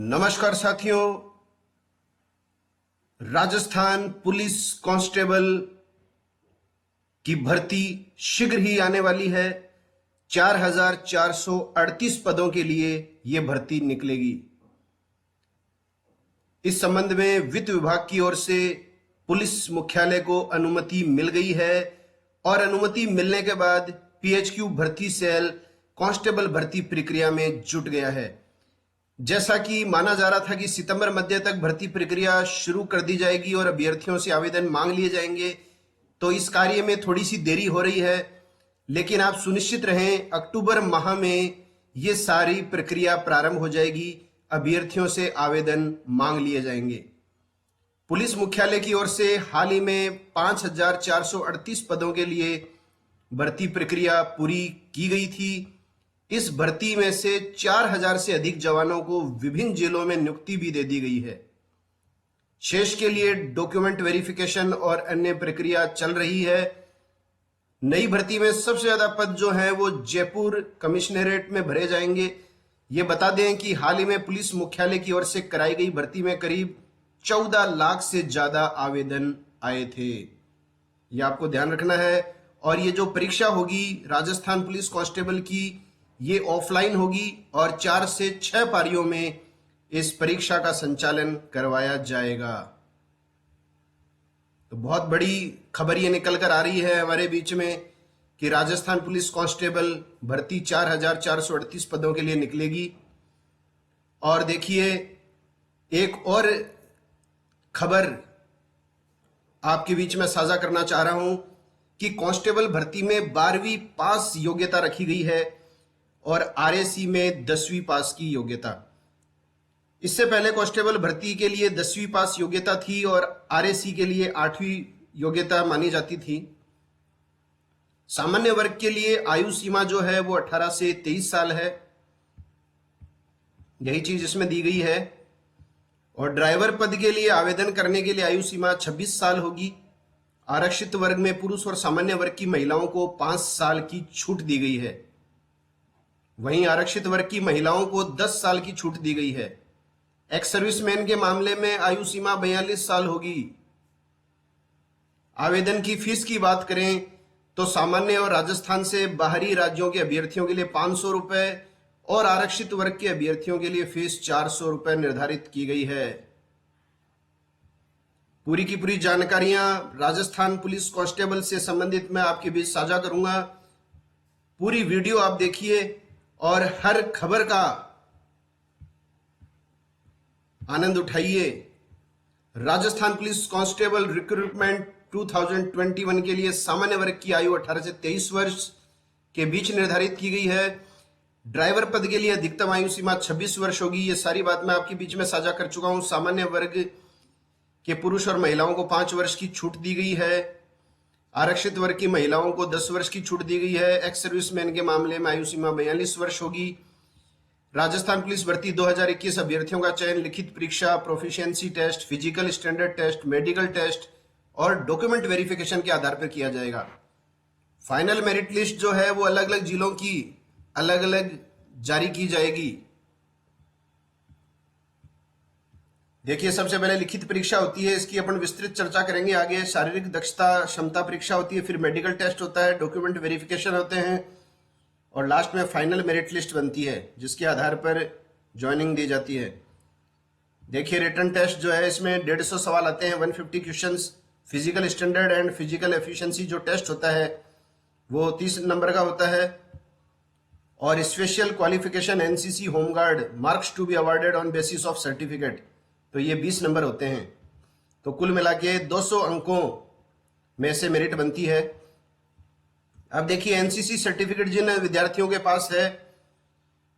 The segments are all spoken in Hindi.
नमस्कार साथियों। राजस्थान पुलिस कांस्टेबल की भर्ती शीघ्र ही आने वाली है। 4,438 पदों के लिए यह भर्ती निकलेगी। इस संबंध में वित्त विभाग की ओर से पुलिस मुख्यालय को अनुमति मिल गई है और अनुमति मिलने के बाद पीएचक्यू भर्ती सेल कांस्टेबल भर्ती प्रक्रिया में जुट गया है। जैसा कि माना जा रहा था कि सितंबर मध्य तक भर्ती प्रक्रिया शुरू कर दी जाएगी और अभ्यर्थियों से आवेदन मांग लिए जाएंगे, तो इस कार्य में थोड़ी सी देरी हो रही है। लेकिन आप सुनिश्चित रहें, अक्टूबर माह में ये सारी प्रक्रिया प्रारंभ हो जाएगी। अभ्यर्थियों से आवेदन मांग लिए जाएंगे। पुलिस मुख्यालय की ओर से हाल ही में 5,438 पदों के लिए भर्ती प्रक्रिया पूरी की गई थी। इस भर्ती में से 4,000 से अधिक जवानों को विभिन्न जिलों में नियुक्ति भी दे दी गई है। शेष के लिए डॉक्यूमेंट वेरिफिकेशन और अन्य प्रक्रिया चल रही है। नई भर्ती में सबसे ज्यादा पद जो है वो जयपुर कमिश्नरेट में भरे जाएंगे। ये बता दें कि हाल ही में पुलिस मुख्यालय की ओर से कराई गई भर्ती में करीब 14 लाख से ज्यादा आवेदन आए थे। ये आपको ध्यान रखना है। और ये जो परीक्षा होगी राजस्थान पुलिस कांस्टेबल की, ये ऑफलाइन होगी और 4 से 6 पारियों में इस परीक्षा का संचालन करवाया जाएगा। तो बहुत बड़ी खबर ये निकल कर आ रही है हमारे बीच में कि राजस्थान पुलिस कांस्टेबल भर्ती 4,438 पदों के लिए निकलेगी। और देखिए, एक और खबर आपके बीच में साझा करना चाह रहा हूं कि कांस्टेबल भर्ती में 12वीं पास योग्यता रखी गई है और आरएसी में 10वीं पास की योग्यता। इससे पहले कांस्टेबल भर्ती के लिए 10वीं पास योग्यता थी और आरएसी के लिए 8वीं योग्यता मानी जाती थी। सामान्य वर्ग के लिए आयु सीमा जो है वो 18 से 23 साल है, यही चीज इसमें दी गई है। और ड्राइवर पद के लिए आवेदन करने के लिए आयु सीमा 26 साल होगी। आरक्षित वर्ग में पुरुष और सामान्य वर्ग की महिलाओं को 5 साल की छूट दी गई है। वहीं आरक्षित वर्ग की महिलाओं को 10 साल की छूट दी गई है। एक्स सर्विसमैन के मामले में आयु सीमा 42 साल होगी। आवेदन की फीस की बात करें तो सामान्य और राजस्थान से बाहरी राज्यों के अभ्यर्थियों के लिए 500 रुपए और आरक्षित वर्ग के अभ्यर्थियों के लिए फीस 400 रुपए निर्धारित की गई है। पूरी की पूरी जानकारियां राजस्थान पुलिस कांस्टेबल से संबंधित मैं आपके बीच साझा करूंगा। पूरी वीडियो आप देखिए और हर खबर का आनंद उठाइए। राजस्थान पुलिस कांस्टेबल रिक्रूटमेंट 2021 के लिए सामान्य वर्ग की आयु 18 से 23 वर्ष के बीच निर्धारित की गई है। ड्राइवर पद के लिए अधिकतम आयु सीमा 26 वर्ष होगी। ये सारी बात मैं आपके बीच में साझा कर चुका हूं। सामान्य वर्ग के पुरुष और महिलाओं को 5 वर्ष की छूट दी गई है। आरक्षित वर्ग की महिलाओं को 10 वर्ष की छूट दी गई है। एक्स सर्विसमैन के मामले में आयु सीमा 42 वर्ष होगी। राजस्थान पुलिस भर्ती 2021 अभ्यर्थियों का चयन लिखित परीक्षा, proficiency test, physical standard test, medical test और डॉक्यूमेंट वेरिफिकेशन के आधार पर किया जाएगा। फाइनल मेरिट लिस्ट जो है वो अलग अलग जिलों की अलग अलग जारी की जाएगी। देखिए, सबसे पहले लिखित परीक्षा होती है, इसकी अपन विस्तृत चर्चा करेंगे आगे। शारीरिक दक्षता क्षमता परीक्षा होती है, फिर मेडिकल टेस्ट होता है, डॉक्यूमेंट वेरिफिकेशन होते हैं और लास्ट में फाइनल मेरिट लिस्ट बनती है जिसके आधार पर ज्वाइनिंग दी जाती है। देखिए, रिटन टेस्ट जो है इसमें 150 सवाल आते हैं, 150 questions. Physical standard and physical efficiency जो टेस्ट होता है वो 30 नंबर का होता है। और special qualification NCC home guard marks to be awarded on basis of certificate, तो ये 20 नंबर होते हैं। तो कुल मिला के 200 अंकों में से मेरिट बनती है। अब देखिए, एनसीसी सर्टिफिकेट जिन विद्यार्थियों के पास है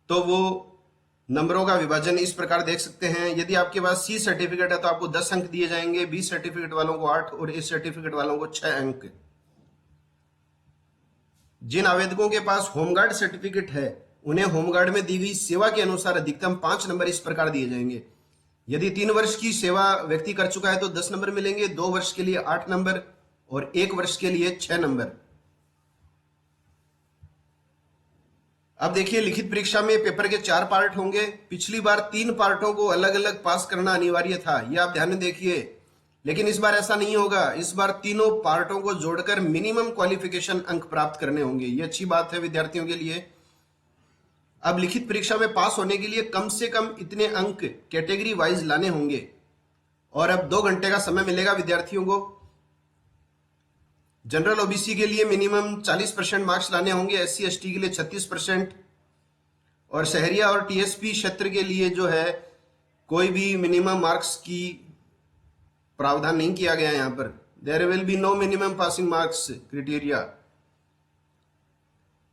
तो वो नंबरों का विभाजन इस प्रकार देख सकते हैं। यदि आपके पास सी सर्टिफिकेट है तो आपको 10 अंक दिए जाएंगे, बी सर्टिफिकेट वालों को 8 और ए सर्टिफिकेट वालों को 6 अंक। जिन आवेदकों के पास होमगार्ड सर्टिफिकेट है उन्हें होमगार्ड में दी गई सेवा के अनुसार अधिकतम 5 नंबर इस प्रकार दिए जाएंगे। यदि 3 वर्ष की सेवा व्यक्ति कर चुका है तो 10 नंबर मिलेंगे, 2 वर्ष के लिए 8 नंबर और 1 वर्ष के लिए 6 नंबर। अब देखिए, लिखित परीक्षा में पेपर के 4 पार्ट होंगे। पिछली बार 3 पार्टों को अलग अलग पास करना अनिवार्य था, ये आप ध्यान में देखिए। लेकिन इस बार ऐसा नहीं होगा, इस बार तीनों पार्टों को जोड़कर मिनिमम क्वालिफिकेशन अंक प्राप्त करने होंगे। ये अच्छी बात है विद्यार्थियों के लिए। अब लिखित परीक्षा में पास होने के लिए कम से कम इतने अंक कैटेगरी वाइज लाने होंगे। और अब 2 घंटे का समय मिलेगा विद्यार्थियों को। जनरल ओबीसी के लिए मिनिमम 40% मार्क्स लाने होंगे, एससी एसटी के लिए 36%, और शहरिया और टीएसपी क्षेत्र के लिए जो है कोई भी मिनिमम मार्क्स की प्रावधान नहीं किया गया है। यहाँ पर there will be no minimum passing marks criteria.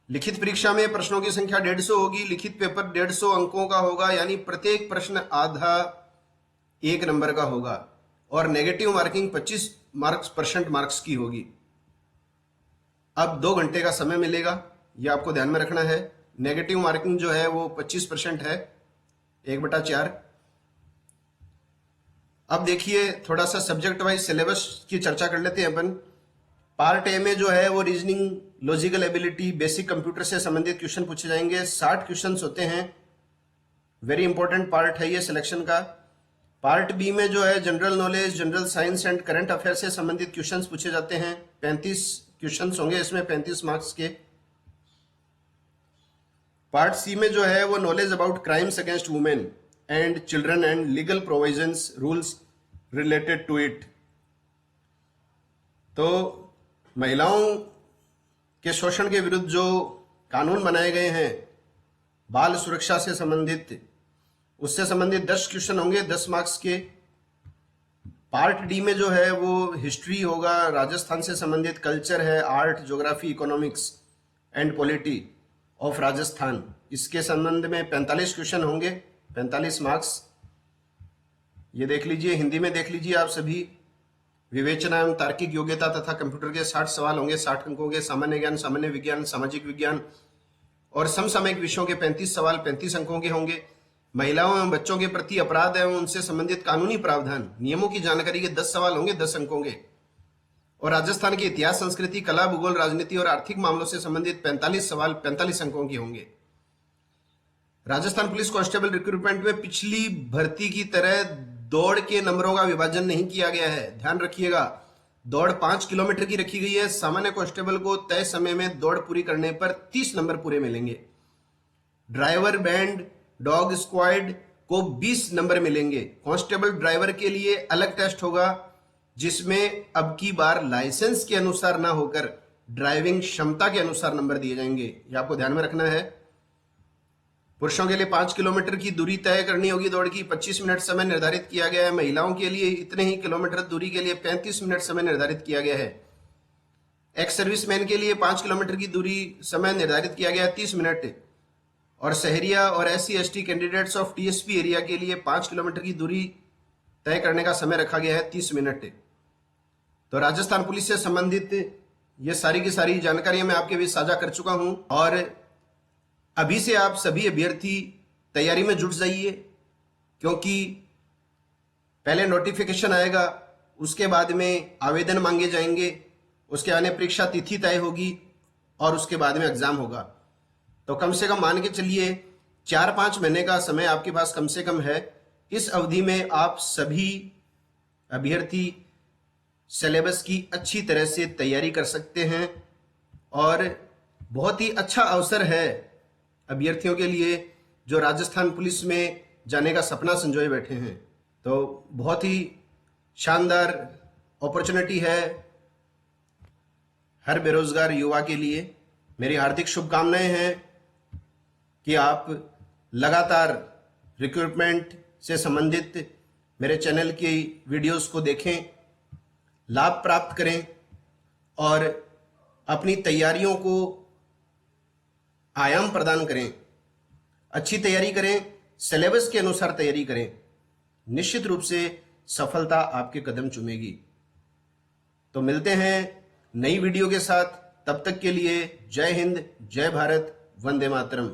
लिखित परीक्षा में प्रश्नों की संख्या 150 होगी। लिखित पेपर 150 अंकों का होगा, यानी प्रत्येक प्रश्न आधा 1 नंबर का होगा, और नेगेटिव मार्किंग 25% मार्क्स की होगी। अब 2 घंटे का समय मिलेगा, ये आपको ध्यान में रखना है। नेगेटिव मार्किंग जो है वो 25% है, 1/4। अब देखिए, थोड़ा सा सब्जेक्ट वाइज सिलेबस की चर्चा कर लेते हैं अपन। पार्ट ए में जो है वो reasoning, logical ability, basic computer से संबंधित क्वेश्चन पूछे जाएंगे। 60 क्वेश्चन होते हैं, वेरी इंपॉर्टेंट पार्ट है ये सिलेक्शन का। पार्ट बी में जो है general knowledge, general science and current affair से संबंधित क्वेश्चंस पूछे जाते हैं। 35 क्वेश्चंस होंगे इसमें, 35 मार्क्स के। पार्ट सी में जो है वो knowledge about crimes against women and children and legal provisions, rules related to it. तो महिलाओं के शोषण के विरुद्ध जो कानून बनाए गए हैं, बाल सुरक्षा से संबंधित, उससे संबंधित 10 क्वेश्चन होंगे, 10 मार्क्स के। पार्ट डी में जो है वो हिस्ट्री होगा, राजस्थान से संबंधित कल्चर है, art, geography, economics and polity of Rajasthan, इसके संबंध में 45 क्वेश्चन होंगे, 45 मार्क्स। ये देख लीजिए, हिंदी में देख लीजिए आप सभी। विवेचना एवं तार्किक योग्यता तथा कंप्यूटर के 60 सवाल होंगे, 60 अंकों के। सामान्य ज्ञान, सामान्य विज्ञान, सामाजिक विज्ञान और समसामयिक विषयों के 35 सवाल 35 अंकों के होंगे। महिलाओं एवं बच्चों के प्रति अपराध एवं उनसे संबंधित कानूनी प्रावधान, नियमों की जानकारी के 10 सवाल होंगे, 10 अंकों के। और राजस्थान के इतिहास, संस्कृति, कला, भूगोल, राजनीति और आर्थिक मामलों से संबंधित 45 सवाल 45 अंकों के होंगे। राजस्थान पुलिस कांस्टेबल रिक्रूटमेंट में पिछली भर्ती की तरह दौड़ के नंबरों का विभाजन नहीं किया गया है, ध्यान रखिएगा। दौड़ 5 किलोमीटर की रखी गई है। सामान्य कांस्टेबल को तय समय में दौड़ पूरी करने पर 30 नंबर पूरे मिलेंगे। ड्राइवर, बैंड, डॉग स्क्वाड को 20 नंबर मिलेंगे। कांस्टेबल ड्राइवर के लिए अलग टेस्ट होगा, जिसमें अब की बार लाइसेंस के अनुसार ना होकर ड्राइविंग क्षमता के अनुसार नंबर दिए जाएंगे, ये आपको ध्यान में रखना है। पुरुषों के लिए 5 किलोमीटर की दूरी तय करनी होगी दौड़ की, 25 मिनट समय निर्धारित किया गया है। महिलाओं के लिए इतने ही किलोमीटर दूरी के लिए 35 मिनट समय निर्धारित किया गया है। एक्स सर्विसमैन के लिए 5 किलोमीटर की दूरी समय निर्धारित किया गया है, 30 मिनट। और शहरिया और SC ST candidates of TSP area के लिए 5 किलोमीटर की दूरी तय करने का समय रखा गया है, 30 मिनट। तो राजस्थान पुलिस से संबंधित ये सारी की सारी जानकारियां मैं आपके बीच साझा कर चुका हूं, और अभी से आप सभी अभ्यर्थी तैयारी में जुट जाइए, क्योंकि पहले नोटिफिकेशन आएगा, उसके बाद में आवेदन मांगे जाएंगे, उसके आने परीक्षा तिथि तय होगी और उसके बाद में एग्जाम होगा। तो कम से कम मान के चलिए 4-5 महीने का समय आपके पास कम से कम है। इस अवधि में आप सभी अभ्यर्थी सिलेबस की अच्छी तरह से तैयारी कर सकते हैं, और बहुत ही अच्छा अवसर है अभ्यर्थियों के लिए जो राजस्थान पुलिस में जाने का सपना संजोए बैठे हैं। तो बहुत ही शानदार अपॉर्चुनिटी है हर बेरोजगार युवा के लिए। मेरी हार्दिक शुभकामनाएं हैं कि आप लगातार रिक्रूटमेंट से संबंधित मेरे चैनल की वीडियोस को देखें, लाभ प्राप्त करें और अपनी तैयारियों को आयाम प्रदान करें। अच्छी तैयारी करें, सिलेबस के अनुसार तैयारी करें, निश्चित रूप से सफलता आपके कदम चूमेगी। तो मिलते हैं नई वीडियो के साथ, तब तक के लिए जय हिंद, जय भारत, वंदे मातरम।